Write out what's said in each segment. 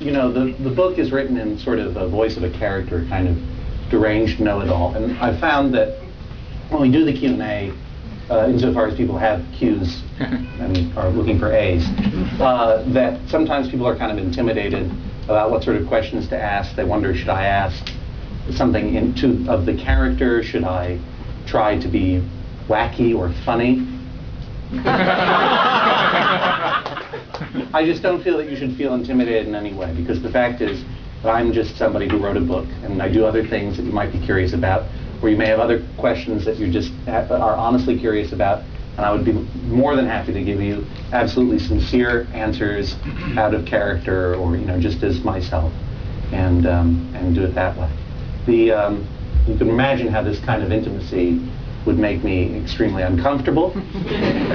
you know, the book is written in sort of a voice of a character, kind of deranged know-it-all. And I found that when we do the Q&A, insofar as people have Qs and are looking for As, that sometimes people are kind of intimidated about what sort of questions to ask. They wonder, should I ask something of the character? Should I try to be wacky or funny? I just don't feel that you should feel intimidated in any way, because the fact is that I'm just somebody who wrote a book, and I do other things that you might be curious about, or you may have other questions that you just are honestly curious about, and I would be more than happy to give you absolutely sincere answers out of character, or just as myself, and do it that way. You can imagine how this kind of intimacy would make me extremely uncomfortable.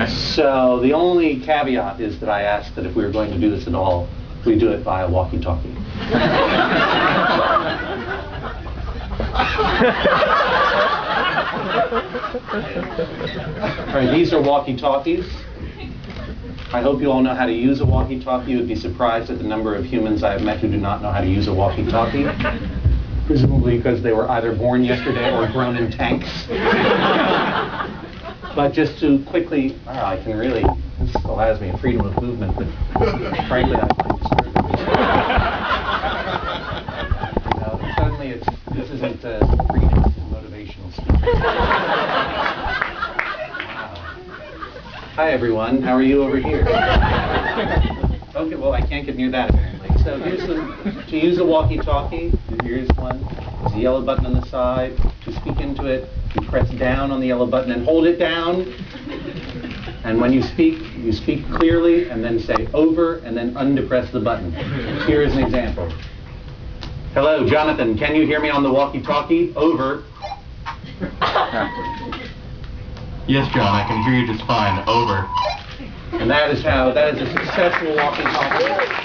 So the only caveat is that I ask that if we were going to do this at all, we do it via walkie-talkie. All right, these are walkie-talkies. I hope you all know how to use a walkie-talkie. You would be surprised at the number of humans I have met who do not know how to use a walkie-talkie. Presumably because they were either born yesterday or grown in tanks. But just to quickly, I can really, this allows me a freedom of movement that frankly I find disturbing. Suddenly this isn't freedom, this is motivational speech. Wow. Hi everyone, how are you over here? Okay, well I can't get near that apparently. So to use a walkie-talkie, here's one. There's a yellow button on the side. To speak into it, you press down on the yellow button and hold it down. And when you speak clearly, and then say over, and then undepress the button. Here is an example. Hello, Jonathan, can you hear me on the walkie-talkie? Over. Yes, John, I can hear you just fine. Over. And that is a successful walkie-talkie.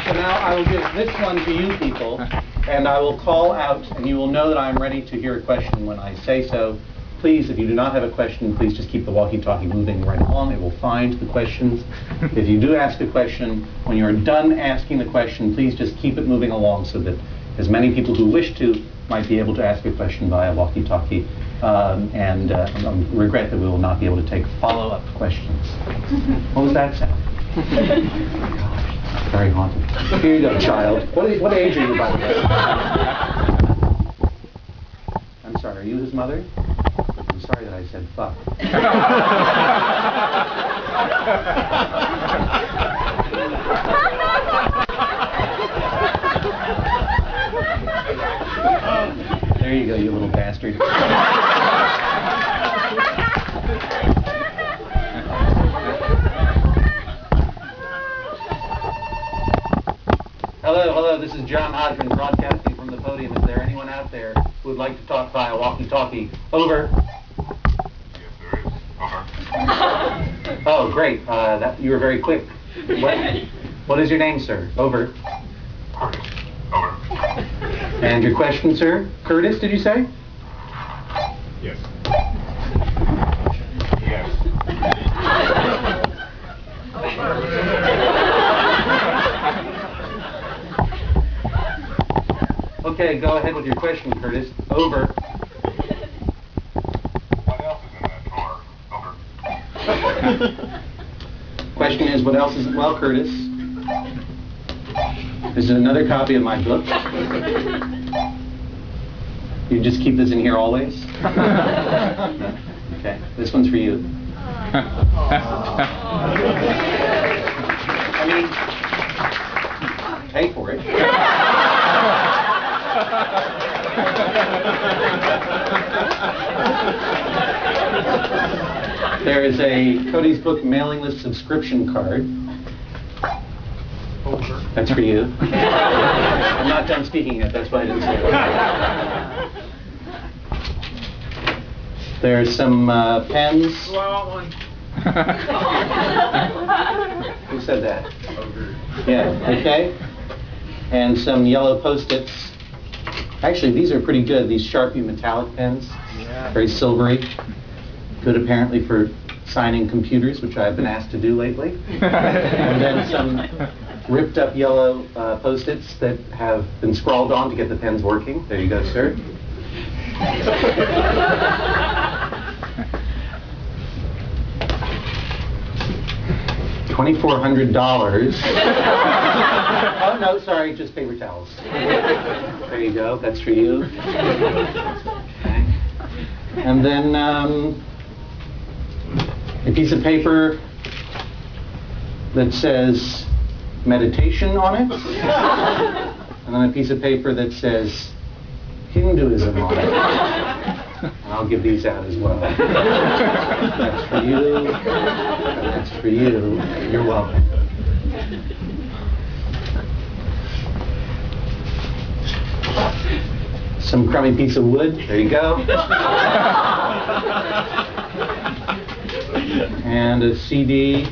So now I will give this one to you people, and I will call out, and you will know that I am ready to hear a question when I say so. Please, if you do not have a question, please just keep the walkie-talkie moving right along. It will find the questions. If you do ask a question, when you're done asking the question, please just keep it moving along so that as many people who wish to might be able to ask a question via walkie-talkie. I regret that we will not be able to take follow-up questions. What was that sound? Gosh, very haunted. Here you go, child. What age are you, by the way? I'm sorry, are you his mother? I'm sorry that I said fuck. There you go, you little bastard. Hello, this is John Hodgman broadcasting from the podium. Is there anyone out there who would like to talk via walkie-talkie? Over. Yes, there is. Over. Oh, great. You were very quick. What is your name, sir? Over. Curtis. Over. And your question, sir? Curtis, did you say? Yes. Yes. Okay, go ahead with your question, Curtis. Over. What else is in that drawer? Over. Question is, what else is... Well, Curtis, this is another copy of my book. You just keep this in here always? No? Okay, this one's for you. I mean, pay for it. There is a Codys book mailing list subscription card. That's for you. I'm not done speaking yet, that's why I didn't say it. There's some pens. Oh, I want one. Who said that? Yeah, okay. And some yellow Post-its. Actually, these are pretty good, these Sharpie metallic pens. Yeah. Very silvery. Good apparently for signing computers, which I've been asked to do lately. And then ripped up yellow Post-its that have been scrawled on to get the pens working. There you go, sir. $2,400. Oh, no, sorry, just paper towels. There you go, that's for you. Okay. And then a piece of paper that says meditation on it. And then a piece of paper that says Hinduism on it. And I'll give these out as well. That's for you. That's for you. You're welcome. Some crummy piece of wood. There you go. And a CD.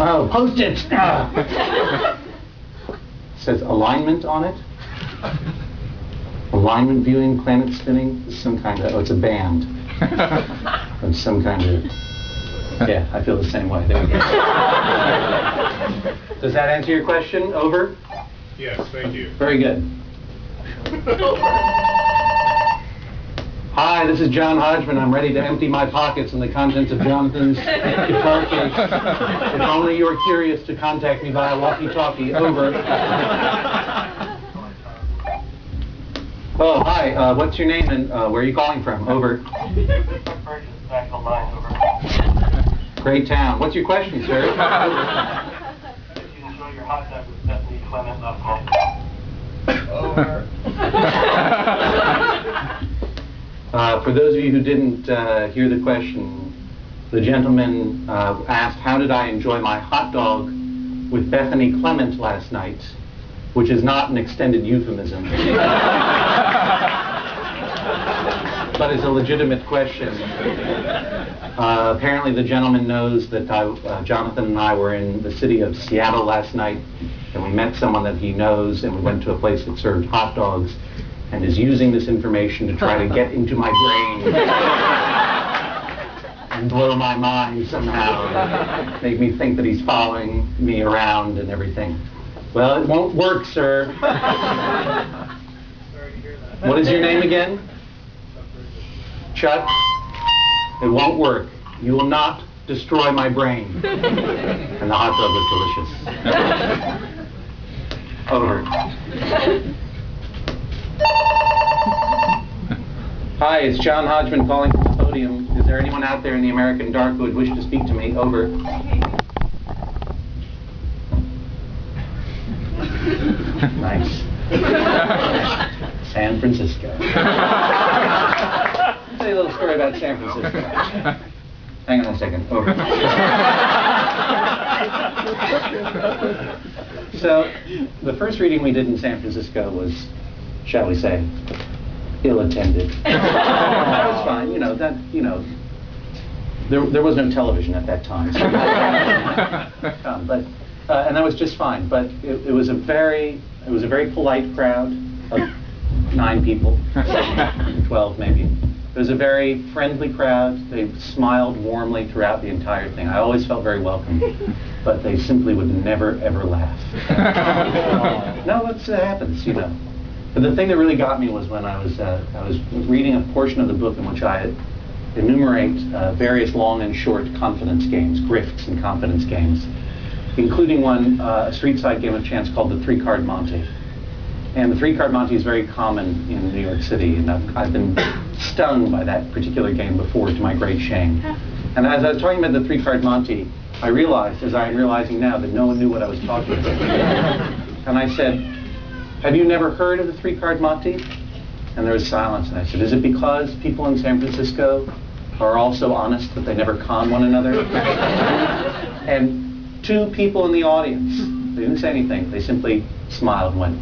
Oh, Post-its. Says alignment on it. Alignment viewing, planet spinning. Some kind of, oh, it's a band. Of some kind of, yeah, I feel the same way. There we go. Does that answer your question? Over? Yes, thank you. Very good. Hi, this is John Hodgman. I'm ready to empty my pockets and the contents of Jonathan's guitar case. If only you are curious to contact me via walkie-talkie. Over. Oh, hi. What's your name and where are you calling from? Over. Great town. What's your question, sir? If you enjoy your hot dog with Bethany Clement last night. Over. For those of you who didn't hear the question, the gentleman asked, how did I enjoy my hot dog with Bethany Clement last night? Which is not an extended euphemism. But is a legitimate question. Apparently the gentleman knows that Jonathan and I were in the city of Seattle last night, and we met someone that he knows, and we went to a place that served hot dogs, and is using this information to try to get into my brain and blow my mind somehow, and make me think that he's following me around and everything. Well, it won't work, sir. Sorry to hear that. What is your name again? Chuck. It won't work. You will not destroy my brain. And the hot dog was delicious. Over. Hi, it's John Hodgman calling from the podium. Is there anyone out there in the American dark who would wish to speak to me? Over. Nice. San Francisco. I'll tell you a little story about San Francisco. Hang on a second. Over. So, the first reading we did in San Francisco was, shall we say, ill-attended. That was fine. There was no television at that time. So and that was just fine. But it was a very polite crowd of 9 people, 12 maybe. It was a very friendly crowd. They smiled warmly throughout the entire thing. I always felt very welcome, but they simply would never ever laugh. No, it happens, But the thing that really got me was when I was reading a portion of the book in which I enumerate various long and short confidence games, grifts and confidence games, including one, a street-side game of chance called the 3-card Monte. And the 3-card Monte is very common in New York City, and I've been stung by that particular game before, to my great shame. And as I was talking about the 3-card Monte, I realized, as I am realizing now, that no one knew what I was talking about. And I said, have you never heard of the 3-card Monte? And there was silence, and I said, is it because people in San Francisco are all so honest that they never con one another? And 2 people in the audience, they didn't say anything, they simply smiled and went,